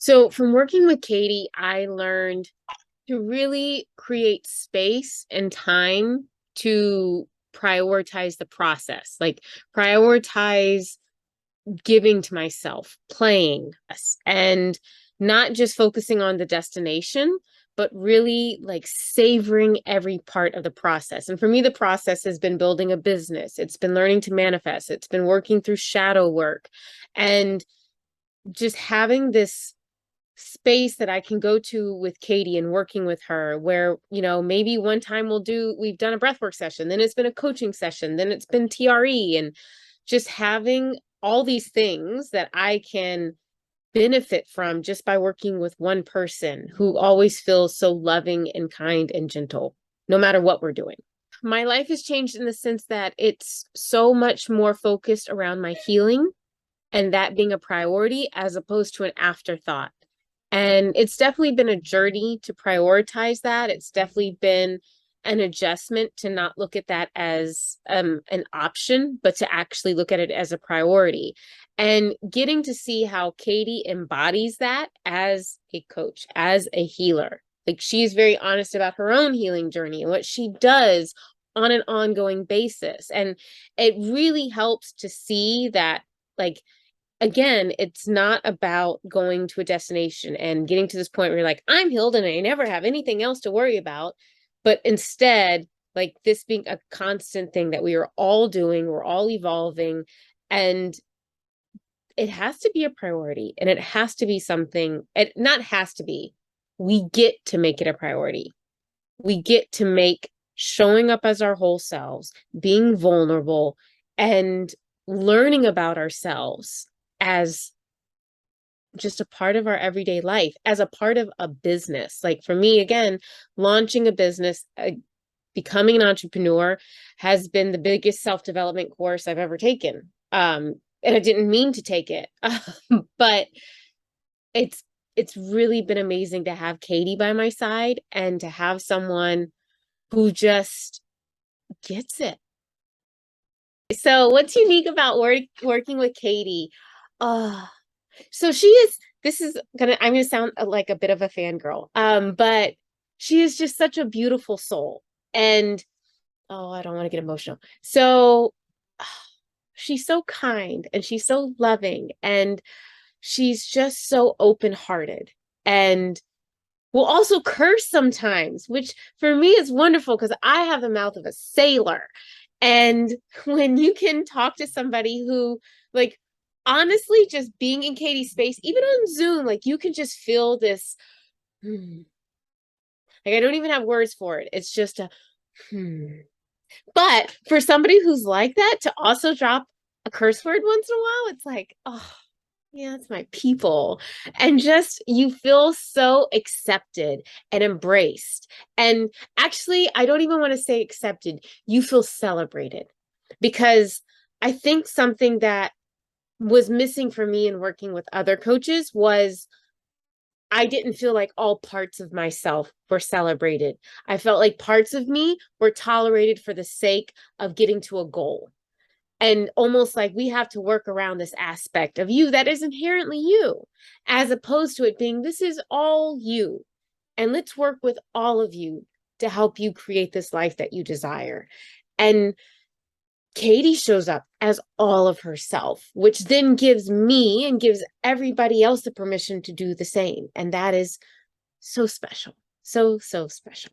So, from working with Katie, I learned to really create space and time to prioritize the process, like prioritize giving to myself, playing, and not just focusing on the destination, but really like savoring every part of the process. And for me, the process has been building a business, it's been learning to manifest, it's been working through shadow work, and just having this space that I can go to with Katie and working with her where, maybe one time we've done a breathwork session, then it's been a coaching session, then it's been TRE, and just having all these things that I can benefit from just by working with one person who always feels so loving and kind and gentle, no matter what we're doing. My life has changed in the sense that it's so much more focused around my healing and that being a priority as opposed to an afterthought. And it's definitely been a journey to prioritize that. It's definitely been an adjustment to not look at that as an option, but to actually look at it as a priority. And getting to see how Katie embodies that as a coach, as a healer. Like she's very honest about her own healing journey and what she does on an ongoing basis. And it really helps to see that, like, again, it's not about going to a destination and getting to this point where you're like, I'm healed and I never have anything else to worry about. But instead, like this being a constant thing that we are all doing, we're all evolving, and it has to be a priority and it has to be something, it not has to be, we get to make it a priority. We get to make showing up as our whole selves, being vulnerable, and learning about ourselves as just a part of our everyday life, as a part of a business. Like for me, again, launching a business, becoming an entrepreneur has been the biggest self-development course I've ever taken. And I didn't mean to take it, but it's it's really been amazing to have Katie by my side and to have someone who just gets it. So, what's unique about working with Katie? Uh, so she is, I'm gonna sound like a bit of a fangirl. But she is just such a beautiful soul. And oh, I don't want to get emotional. So she's so kind and she's so loving and she's just so open-hearted and will also curse sometimes, which for me is wonderful because I have the mouth of a sailor. And when you can talk to somebody who, like, honestly, just being in Katie's space, even on Zoom, like, you can just feel this. Like, I don't even have words for it. It's just a. But for somebody who's like that to also drop a curse word once in a while, it's like, oh, yeah, it's my people. And just you feel so accepted and embraced. And actually, I don't even want to say accepted, you feel celebrated because I think something that was missing for me in working with other coaches was I didn't feel like all parts of myself were celebrated. I felt like parts of me were tolerated for the sake of getting to a goal, and almost like we have to work around this aspect of you that is inherently you, as opposed to it being this is all you, and let's work with all of you to help you create this life that you desire. And Katie shows up as all of herself, which then gives me and gives everybody else the permission to do the same, and that is so special, so special.